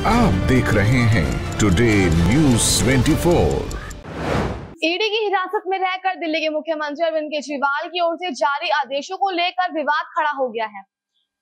आप देख रहे हैं टुडे न्यूज़ 24। ईडी की हिरासत में रहकर दिल्ली के मुख्यमंत्री अरविंद केजरीवाल की ओर से जारी आदेशों को लेकर विवाद खड़ा हो गया है।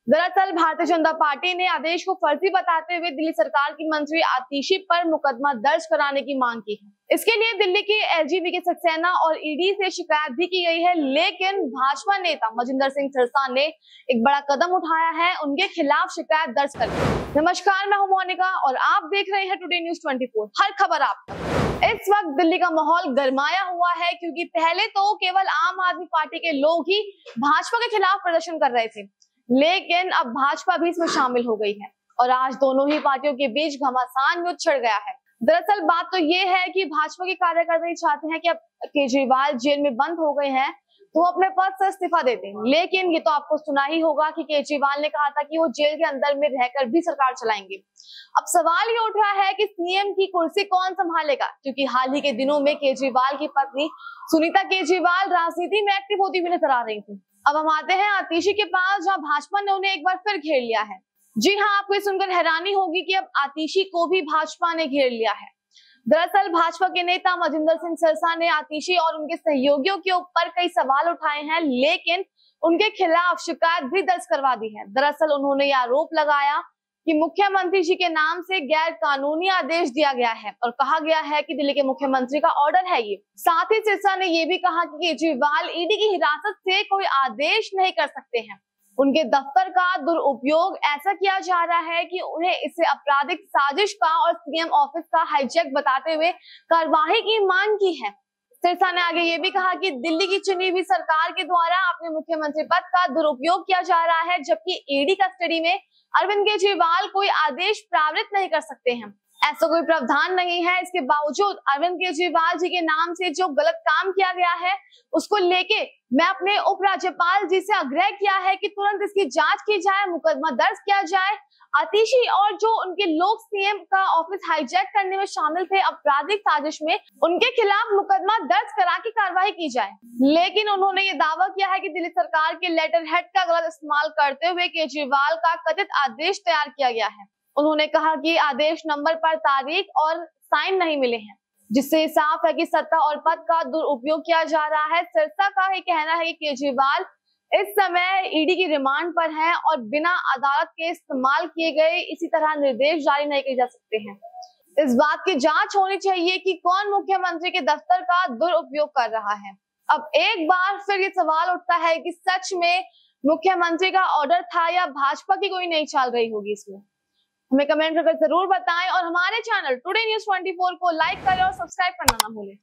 दरअसल भारतीय जनता पार्टी ने आदेश को फर्जी बताते हुए दिल्ली सरकार की मंत्री आतिशी पर मुकदमा दर्ज कराने की मांग की है। इसके लिए दिल्ली के एलजी वी सक्सेना और ईडी से शिकायत भी की गई है, लेकिन भाजपा नेता मजिंदर सिंह सिरसा ने एक बड़ा कदम उठाया है, उनके खिलाफ शिकायत दर्ज कर। नमस्कार, मैं हूं मोनिका और आप देख रहे हैं टुडे न्यूज़ 24। हर खबर आप तक। इस वक्त दिल्ली का माहौल गरमाया हुआ है, क्योंकि पहले तो केवल आम आदमी पार्टी के लोग ही भाजपा के खिलाफ प्रदर्शन कर रहे थे, लेकिन अब भाजपा भी इसमें शामिल हो गई है और आज दोनों ही पार्टियों के बीच घमासान युद्ध छिड़ गया है। दरअसल बात तो ये है कि भाजपा के कार्यकर्ता ही चाहते हैं कि अब केजरीवाल जेल में बंद हो गए हैं तो अपने पद से इस्तीफा देते हैं, लेकिन ये तो आपको सुना ही होगा कि केजरीवाल ने कहा था कि वो जेल के अंदर में रहकर भी सरकार चलाएंगे। अब सवाल ये उठ रहा है कि सीएम की कुर्सी कौन संभालेगा, क्योंकि हाल ही के दिनों में केजरीवाल की पत्नी सुनीता केजरीवाल राजनीति में एक्टिव होती हुई नजर आ रही थी। अब हम आते हैं आतिशी के पास, जहां भाजपा ने उन्हें एक बार फिर घेर लिया है। जी हाँ, आपको सुनकर हैरानी होगी कि अब आतिशी को भी भाजपा ने घेर लिया है। दरअसल भाजपा के नेता मजिंदर सिंह सिरसा ने आतिशी और उनके सहयोगियों के ऊपर कई सवाल उठाए हैं, लेकिन उनके खिलाफ शिकायत भी दर्ज करवा दी है। दरअसल उन्होंने यह आरोप लगाया कि मुख्यमंत्री जी के नाम से गैर कानूनी आदेश दिया गया है और कहा गया है कि दिल्ली के मुख्यमंत्री का ऑर्डर है ये। साथ ही सिरसा ने ये भी कहा कि केजरीवाल ईडी की हिरासत से कोई आदेश नहीं कर सकते हैं। उनके दफ्तर का दुरुपयोग ऐसा किया जा रहा है कि उन्हें इसे आपराधिक साजिश का और सीएम ऑफिस का हाईजैक बताते हुए कार्रवाई की मांग की है। सिरसा ने आगे ये भी कहा कि दिल्ली की चुनी हुई सरकार के द्वारा अपने मुख्यमंत्री पद का दुरुपयोग किया जा रहा है, जबकि ईडी कस्टडी में अरविंद केजरीवाल कोई आदेश पारित नहीं कर सकते हैं। ऐसा कोई प्रावधान नहीं है। इसके बावजूद अरविंद केजरीवाल जी के नाम से जो गलत काम किया गया है, उसको लेके मैं अपने उपराज्यपाल जी से आग्रह किया है कि तुरंत इसकी जांच की जाए, मुकदमा दर्ज किया जाए। आतिशी और जो उनके लोग सीएम का ऑफिस हाईजैक करने में शामिल थे आपराधिक साजिश में, उनके खिलाफ मुकदमा दर्ज करा के कार्रवाई की जाए। लेकिन उन्होंने ये दावा किया है कि दिल्ली सरकार के लेटर हेड का गलत इस्तेमाल करते हुए केजरीवाल का कथित आदेश तैयार किया गया है। उन्होंने कहा कि आदेश नंबर पर तारीख और साइन नहीं मिले हैं, जिससे साफ है कि सत्ता और पद का दुरुपयोग किया जा रहा है। सिरसा का ही कहना है कि केजरीवाल इस समय ईडी की रिमांड पर हैं और बिना अदालत के इस्तेमाल किए गए इसी तरह निर्देश जारी नहीं किए जा सकते हैं। इस बात की जांच होनी चाहिए कि कौन मुख्यमंत्री के दफ्तर का दुरुपयोग कर रहा है। अब एक बार फिर ये सवाल उठता है कि सच में मुख्यमंत्री का ऑर्डर था या भाजपा की कोई नई चाल रही होगी इसमें। हमें कमेंट करके जरूर बताएं और हमारे चैनल टुडे न्यूज़ 24 को लाइक करें और सब्सक्राइब करना ना भूलें।